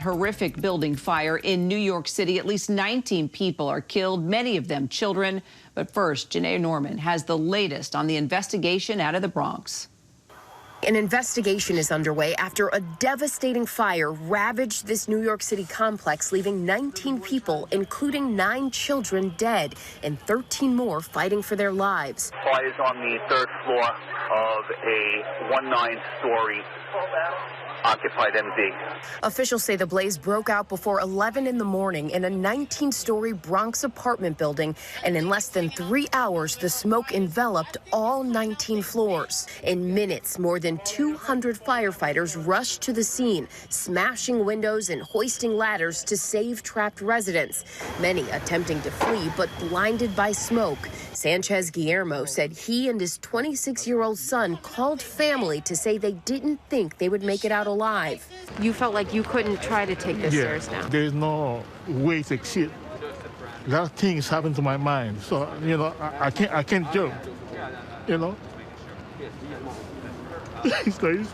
Horrific building fire in New York City. At least 19 people are killed, many of them children. But first, Janae Norman has the latest on the investigation out of the Bronx. An investigation is underway after a devastating fire ravaged this New York City complex, leaving 19 people, including 9 children, dead and 13 more fighting for their lives. Fire is on the 3rd floor of a 19-story occupied MD. Officials say the blaze broke out before 11 in the morning in a 19-story Bronx apartment building, and in less than 3 hours, the smoke enveloped all 19 floors. In minutes, more than 200 firefighters rushed to the scene, smashing windows and hoisting ladders to save trapped residents, many attempting to flee but blinded by smoke. Sanchez Guillermo said he and his 26-year-old son called family to say they didn't think they would make it out alive. You felt like you couldn't try to take the stairs down. There's no way to exit. A lot of things happen to my mind, so I can't jump. It's crazy.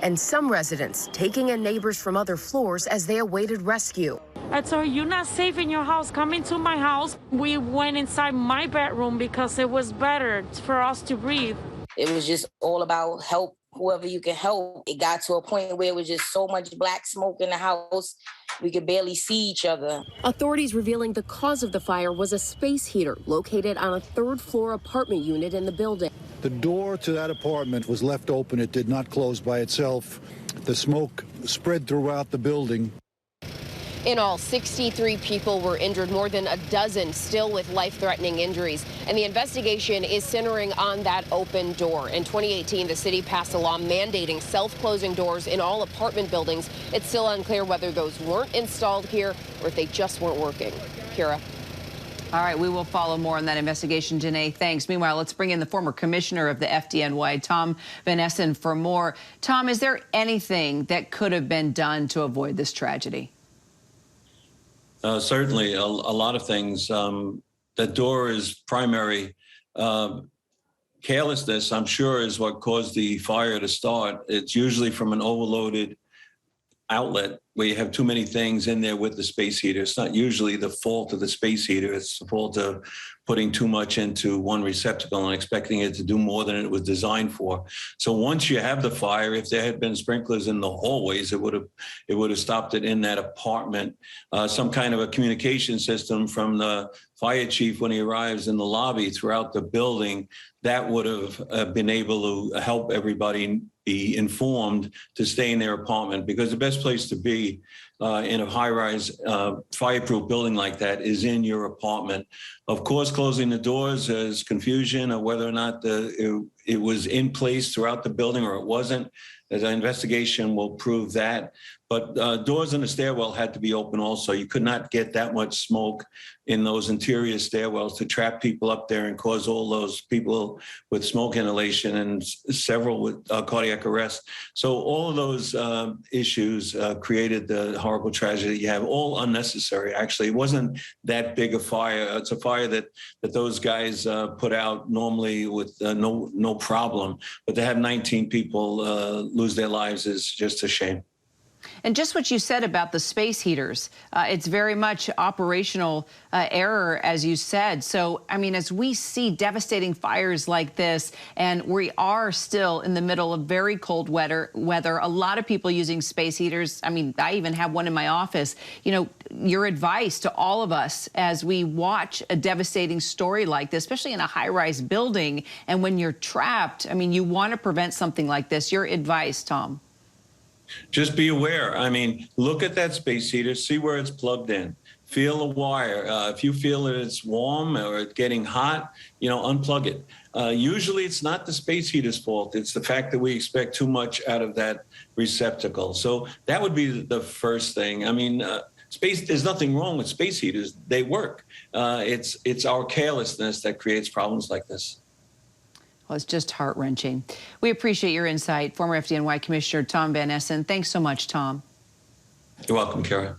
And some residents taking in neighbors from other floors as they awaited rescue. I told her, you're not safe in your house. Come into my house. We went inside my bedroom because it was better for us to breathe. It was just all about help, whoever you can help. It got to a point where it was just so much black smoke in the house, we could barely see each other. Authorities revealing the cause of the fire was a space heater located on a 3rd-floor apartment unit in the building. The door to that apartment was left open. It did not close by itself. The smoke spread throughout the building. In all, 63 people were injured, more than a dozen still with life-threatening injuries. And the investigation is centering on that open door. In 2018, the city passed a law mandating self-closing doors in all apartment buildings. It's still unclear whether those weren't installed here or if they just weren't working. Kira. All right, we will follow more on that investigation. Janae, thanks. Meanwhile, let's bring in the former commissioner of the FDNY, Tom Van Essen, for more. Tom, is there anything that could have been done to avoid this tragedy? Certainly, a lot of things. The door is primary. Carelessness, I'm sure, is what caused the fire to start. It's usually from an overloaded outlet where you have too many things in there with the space heater. It's not usually the fault of the space heater. It's the fault of putting too much into one receptacle and expecting it to do more than it was designed for. So once you have the fire, if there had been sprinklers in the hallways, it would have stopped it in that apartment. Some kind of a communication system from the fire chief when he arrives in the lobby throughout the building, that would have been able to help everybody be informed to stay in their apartment, because the best place to be in a high-rise fireproof building like that is in your apartment. Of course, closing the doors is confusion of whether or not it was in place throughout the building or it wasn't. The investigation will prove that. But doors in the stairwell had to be open also. You could not get that much smoke in those interior stairwells to trap people up there and cause all those people with smoke inhalation and several with cardiac arrest. So all of those issues created the horrible tragedy you have, all unnecessary, actually. It wasn't that big a fire. It's a fire that those guys put out normally with no problem. But to have 19 people lose their lives is just a shame. And just what you said about the space heaters, it's very much operational error, as you said. So, I mean, as we see devastating fires like this, and we are still in the middle of very cold weather, a lot of people using space heaters. I mean, I even have one in my office. You know, your advice to all of us as we watch a devastating story like this, especially in a high-rise building, and when you're trapped, I mean, you want to prevent something like this. Your advice, Tom? Just be aware. I mean, look at that space heater, see where it's plugged in. Feel the wire. If you feel that it's warm or it's getting hot, unplug it. Usually it's not the space heater's fault. It's the fact that we expect too much out of that receptacle. So that would be the first thing. I mean, there's nothing wrong with space heaters. They work. It's our carelessness that creates problems like this. Well, it's just heart-wrenching. We appreciate your insight. Former FDNY Commissioner Tom Van Essen. Thanks so much, Tom. You're welcome, Kara.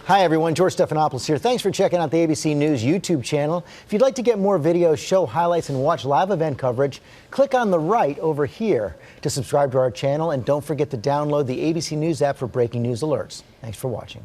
Hi, everyone. George Stephanopoulos here. Thanks for checking out the ABC News YouTube channel. If you'd like to get more videos, show highlights, and watch live event coverage, click on the right over here to subscribe to our channel. And don't forget to download the ABC News app for breaking news alerts. Thanks for watching.